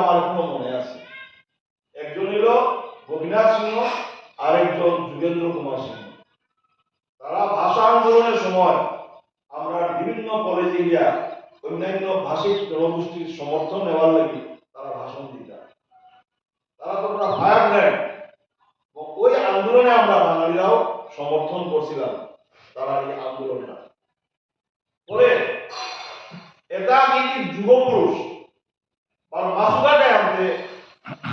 আমার এখনো মনে আছে। একজন হইল গোপীনাথ সিংহ, আরেকজন যুগেন্দ্র কুমার সিংহ। তারা ভাষা আন্দোলনের সময় আমরা বিভিন্ন কলেজে গিয়া অন্যান্য ভাষিক জনগোষ্ঠীর সমর্থন নেওয়ার লাগে তারা ভাষণ দিতা। তারা তোমরা ফায়ার ব্র্যান্ড, ওই আন্দোলনে আমরা বাঙালিরাও সমর্থন করছিলাম তারা এই আন্দোলনটা। পরে এটা কিন্তু যুবপুরুষ বা মাসুকাকে আনতে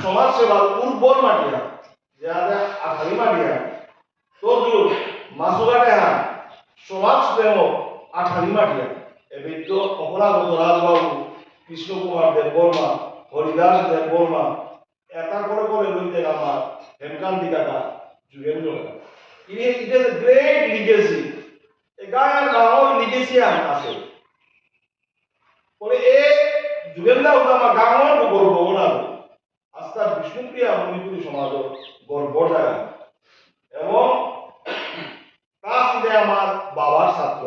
সমাজ সেবার উর্বর মাটিয়া যারা আঠারি মাটিয়া তদুর মাসুকাকে আন সমাজ প্রেম আঠারি মাটিয়া এবার তো অপরাগত রাজবাবু, কৃষ্ণ কুমার দেব বর্মা, হরিদাস দেব বর্মা, এটা করে করে লইতে আমার হেমকান্তি কাকা, যুগেন্দ্র কাকা। It is a great legacy. A guy and our legacy আছে। বলে এ যুগেন্দ্র উদামা গাঙর গর্ব না আস্থা বিষ্ণুপ্রিয়া মণিপুরী সমাজ গর্ব জায়গা এবং তা সিধে আমার বাবার ছাত্র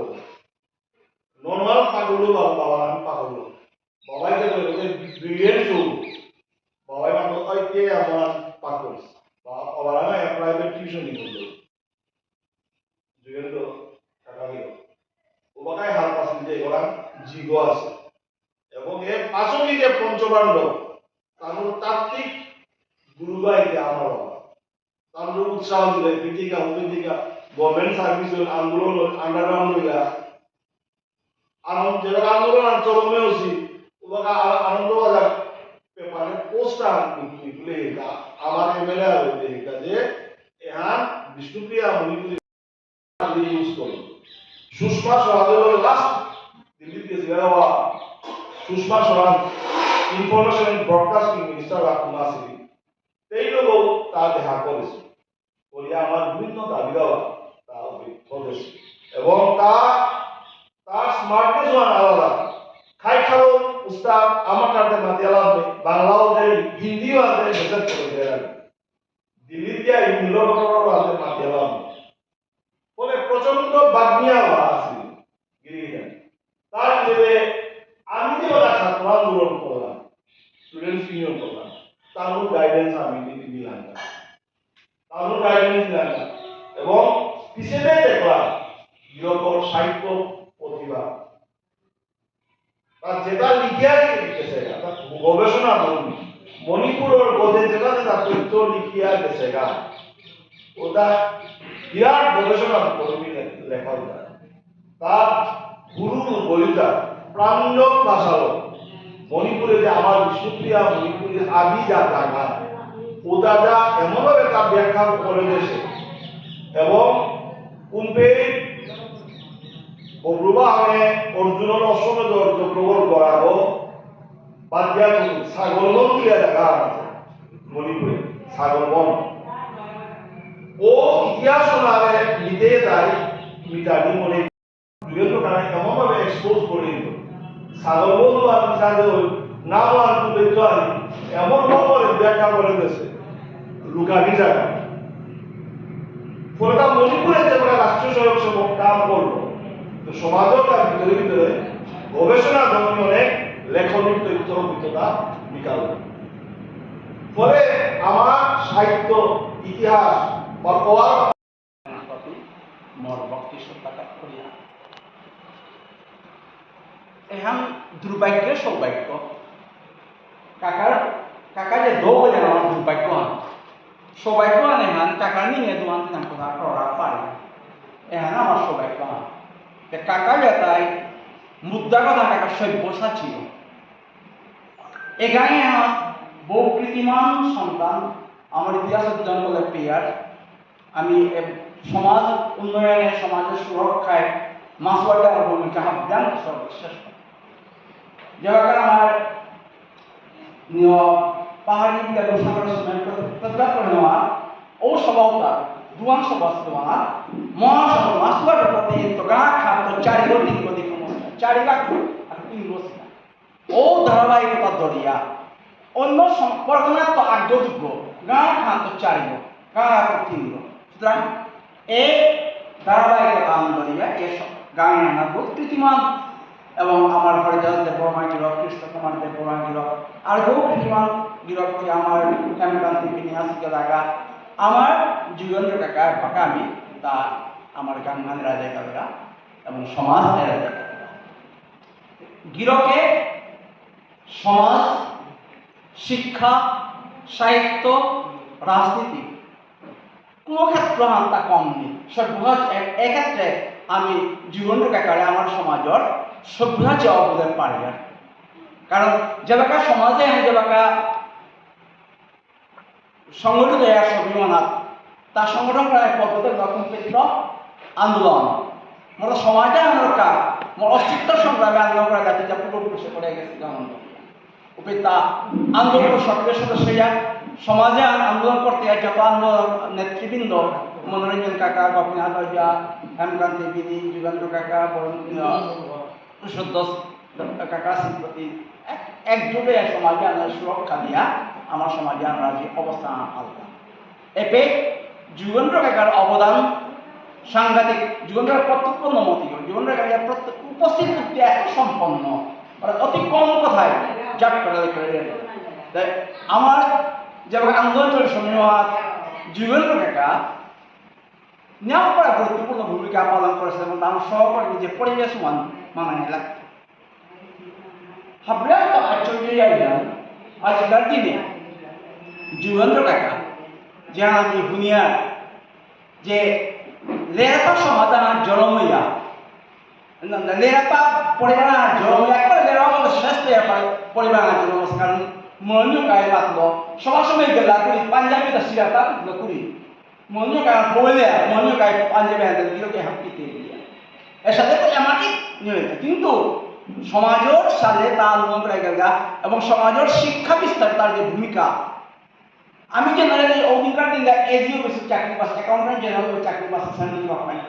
নর্মাল পাগল বাবা আমি পাগল বাবাইকে ব্রিলিয়েন্ট চৌ বাবাই মানুষ কে আমার পাগল বাবা প্রাইভেট টিউশন করল যুগেন্দ্র টাকা দিল ওবাকাই হার পাশে যে ওরা জিগ আছে এবং এর পাশে যে পঞ্চপাণ্ডব তার তাত্ত্বিক গুরুবাইকে আমার বাবা তার উৎসাহ দিলে পিটিকা উপিটিকা গভর্নমেন্ট সার্ভিসের আন্দোলন আন্ডারগ্রাউন্ড হইলা আনন্দ যেটা আন্দোলন চরমে হচ্ছি ওবাকা আনন্দবাজার পেপারে পোস্টার লিখলে আমার এমএলএ হইতে যে এহান বিষ্ণুপ্রিয়া মণিপুরী ইউজ করো সুষমা স্বরাজের লাস্ট দিল্লিতে গেছিল Sushma Swaraj information and broadcasting minister of কুমারসিটি সেই লোক তা দেখা করেছে করিয়া আমার বিভিন্ন দাবিদাও তা করেছে এবং তার স্মার্টনেস ওয়ান আলাদা খাই খালো উস্তাদ আমার কাছে মাতিয়ালাম বাংলাও দেয় হিন্দিও আছে মেসেজ করে দেয় দিল্লিতে হিন্দিও আছে মাতিয়ালাম ফলে প্রচন্ড বাগ্নিয়া আছে গিরিগিরি তার ভেবে আমি যে ওরা ছাত্র আন্দোলন করলাম স্টুডেন্টস ইউনিয়ন করলাম তার গাইডেন্স আমি দিলাম তার গাইডেন্স দিলাম এবং পিছনে দেখলাম ইউরোপের সাহিত্য প্রতিভা তার যেটা লিখিয়া গেছে তার গবেষণা করুন মণিপুরের বোধে যেটা তার তথ্য লিখিয়া গেছে গা ওটা বিরাট গবেষণা কর্মী লেখা তার গুরু বলিতা প্রাঞ্জল ভাষাও মণিপুরে যে আমার বিষ্ণুপ্রিয়া মণিপুরের আদি যা জায়গা ওটা যা এমনভাবে তার ব্যাখ্যা করে দিয়েছে এবং কুম্পে বব্রুবাহনে অর্জুনের অশ্বমেধ চক্রবর গড়াব বাদ্যা ছাগলবন দিয়া জায়গা আছে মণিপুরে ছাগলবন ও ইতিহাস নামে নিতে যায় মিটানি মনে যুগেন্দ্র কারণে এমনভাবে এক্সপোজ করে দিত ছাগলবন আর মিটাতে নাম আর তুলে এমন ভাবে ব্যাখ্যা করে দিয়েছে লুকানি জায়গা ফলে মণিপুরে যে রাষ্ট্রীয় স্বয়ং সেবক কাম করলো তো সমাজও তার ভিতরে ভিতরে গবেষণা জন্য অনেক লেখনিক তথ্য অভিজ্ঞতা বিকাল ফলে আমার সাহিত্য ইতিহাস বা পড়ার মোর ভক্তি সত্যাঘাত করিয়া এহান দুর্ভাগ্য সৌভাগ্য কাকা যে দৌ বলে আমার দুর্ভাগ্য আন সৌভাগ্য আন এহান কাকার নিয়ে দোয়ান দিন কথা করা পারে এহান আমার সৌভাগ্য আন কাকা যেটাই মুদ্রা কথা কাকা সভ্যসা ছিল এখানে আমার বহু কৃতিমান সন্তান আমার ইতিহাস অর্জন বলে পেয়ার আমি সমাজ উন্নয়নে সমাজের সুরক্ষায় মাসওয়াটার ভূমিকা হাবদান সর্বশেষ যেভাবে আমার পাহাড়ি প্রতিবাদ করে নেওয়া ও সভাটা দুয়ান সভা দেওয়া মহাসভা মাসওয়াটার প্রতি গা খাদ্য চারিগতিক গতি সমস্যা 4 লাখ আর 3 বছর ও ধারাবাহিকতা দরিয়া অন্য সম্পর্কনা তো আগ্রহযোগ্য গা খাদ্য 4 গা 3 সুতরাং এই ধারাবাহিকতা আন্দোলনিয়া এসব গানে নানা কৃতিমান এবং আমার হরিদাস দেববর্মা গিরক, কৃষ্ণ কুমার দেববর্মা গিরক, আর বহু কিছুমান গিরক আমার হেমকান্তি পিনিয়াসিকে লাগা আমার যুগেন্দ্র কাকা ভাকা আমি তা আমার গান রাজা কালরা এবং সমাজ রাজা কালরা গিরকে সমাজ, শিক্ষা, সাহিত্য, রাজনীতি কোনো ক্ষেত্র তা কম নেই। সভ্যসাচ এক্ষেত্রে আমি যুগেন্দ্র কাকারে আমার সমাজের সভ্যসাচে অবদান পারি আর কারণ যেবাকা সমাজে আমি যেবাকা সংগঠিত এক সবিমানাত তার সংগঠন করার পদ্ধতি কম্পিত আন্দোলন মোট সমাজে আমরা মোট অস্তিত্ব সংগ্রামে আন্দোলন করা যাচ্ছে যা পূর্বপুরুষে করে গেছে যেমন উপেতা আন্দোলন সক্রিয় সদস্যরা সমাজে আন্দোলন করতে যত আন্দোলন নেতৃবৃন্দ মনোরঞ্জন কাকা, গোপীনাথ রাজা, হেমকান্তি বিনি, যুগেন্দ্র কাকা, সদ্য কাকা শ্রীপতি একযোগে সমাজে আমরা সুরক্ষা দিয়া আমার সমাজে আমরা যে অবস্থান আলাদা এতে যুগেন্দ্র কাকার অবদান সাংঘাতিক। যুগেন্দ্র প্রত্যক্ষ নমতি যুগেন্দ্র কাকার প্রত্যেক উপস্থিত এত সম্পন্ন অতি কম কথায় জাট করে আমার যেমন আন্দোলন চলে সময় যুগেন্দ্র কাকা নিয়ম করা গুরুত্বপূর্ণ ভূমিকা পালন করেছে এবং তার সহকর্মী যে পরিবেশ মানায় লাগতো হাবড়া তো আশ্চর্য আজকাল দিনে যুগেন্দ্র কাকা যে আমি হুনিয়ার যে লেরাপা সমাধান জনমইয়া লেরাপা পরিবার জনমইয়া একবার লেরাপা শ্রেষ্ঠ পরিবার জনম কারণ মনু গায়ে মাতল সবার সময় গেলা করি পাঞ্জাবি দাসিরা তা করি মনু গায়ে বলে মনু গায়ে পাঞ্জাবি আনতে দিলকে হাঁপিতে দিয়া এর সাথে আমাকে নিয়মিত কিন্তু সমাজের সাথে তা আন্দোলন করে গেলা এবং সমাজের শিক্ষা বিস্তার তার যে ভূমিকা আমি জেনারেলি অধিকার দিন এজিও বেশি চাকরি পাচ্ছে অ্যাকাউন্টেন্ট জেনারেল চাকরি পাচ্ছে সেন্ট্রাল গভর্নমেন্ট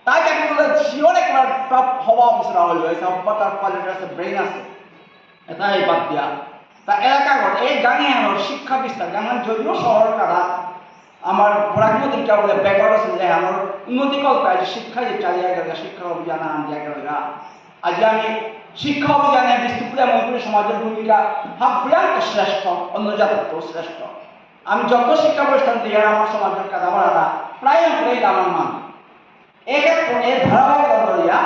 তাই চাকরি করলে শিওর একবার টপ হওয়া অবসর হলো সব তার কোয়ালিটি আছে ব্রেন আছে এটাই বাদ দিয়া তা এলাকাগত এই গানে আমার শিক্ষা বিস্তার গান যদিও শহর কারা আমার রাজনৈতিক বলে ব্যাকওয়ার্ড আছে যে আমার উন্নতি কল্পে আজ শিক্ষা যে চালিয়ে গেল শিক্ষা অভিযান আনিয়ে গেল আজ আমি শিক্ষা অভিযানে বিষ্ণুপুরা মন্ত্রী সমাজের ভূমিকা হাফ্রিয়ান্ত শ্রেষ্ঠ অন্য জাতির শ্রেষ্ঠ আমি যত শিক্ষা প্রতিষ্ঠান দিয়ে আমার সমাজের কাজ আমার প্রায় আমার মান এক্ষেত্রে এর ধারাবাহিকতা করিয়া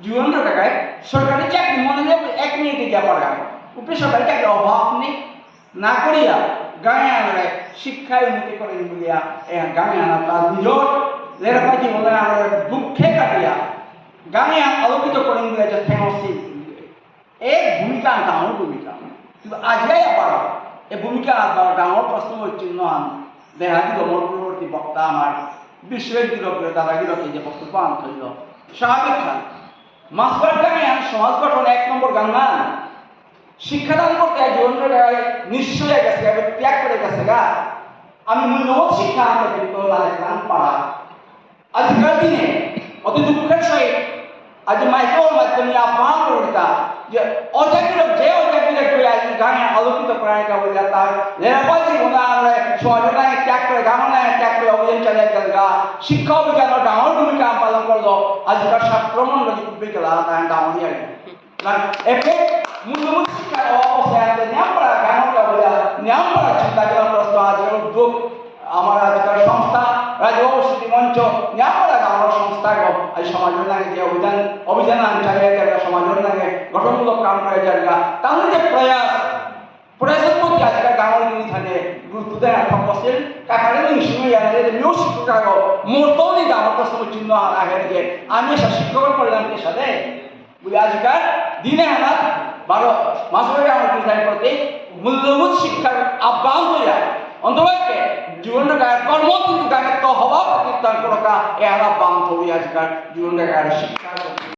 যুগেন্দ্র কাকায় সরকারি চাকরি মনে এক মিনিটে গিয়া পড়া উপরে সরকারি চাকরি অভাব নেই না করিয়া গাঁয়ে আনলে শিক্ষায় উন্নতি করে বলিয়া গাঁয়ে আনা তার নিজের লেখাপড়া জীবনে আমরা দুঃখে কাটিয়া গাঁয়ে আলোকিত করেন বলে যে ফেমাস এই ভূমিকা ডাঙর ভূমিকা কিন্তু আজকে আবার এই ভূমিকা ডাঙর প্রশ্ন চিহ্ন আন দেখা দিল মোর পূর্ববর্তী বক্তা আমার বিশ্ববিদ্যালয় দাদাগিরকে যে বক্তব্য আনতে হইল স্বাভাবিক খান মাসবার গানে সমাজ গঠন 1 নম্বর গান না শিক্ষাদান করতে যুগেন্দ্র কাকায় নিশ্চয় গেছে ত্যাগ করে গেছে গা আমি মূল্যবোধ শিক্ষা আনতে কিন্তু গান পাড়া আজকাল দিনে অতি দুঃখের সহিত আজ মাইকের মাধ্যমে আহ্বান করিতা যে অজাকিরক যে অজাকিরক আজ গানে আলোকিত করায় বলে তার লেখাপড়া জীবনে আমরা সমাজটাকে ত্যাগ করে গানে ত্যাগ করে অভিযান চালিয়ে গেল গা শিক্ষা অভিযানের ডাঙর ভূমিকা পালন করলো আজকাল ছাত্রমন্ডলী বিকেলা তাই ডাঙরিয়া এতে মূল্যবোধ শিক্ষার অবস্থায় নিয়ম করা গানটা বলে নিয়ম করা চিন্তা করার প্রশ্ন আজকাল উদ্যোগ আমার আজকাল সংস্থা রাজ্য অবস্থিতি মঞ্চ নিয়ম করা আমার সংস্থা আজ সমাজের নাগে যে অভিযান চালিয়ে যাবে সমাজের নাগে গঠনমূলক কাম করে যাবে তাহলে যে প্রয়াসের প্রতি আজকাল গাঁৱৰ যিনি থাকে গুৰুত্ব দেয় বসের কাকারে নিশ্চয় জানে যে মেয়েও শিক্ষক আগ মোরতেও নি গাঁৱৰ প্রশ্ন চিহ্ন আগে যে আমি এসব শিক্ষকের করলাম কে সাথে বলে আজকাল দিনে হানাত 12 মাস ধরে আমার প্রতি মূল্যবোধ শিক্ষার আহ্বান হইয়া অন্তর্বাক্যে জীবন গায়ের কর্ম কিন্তু গায়ের তো হওয়া প্রতিষ্ঠান করা এরা বাম থরি আজকাল জীবন গায়ের শিক্ষা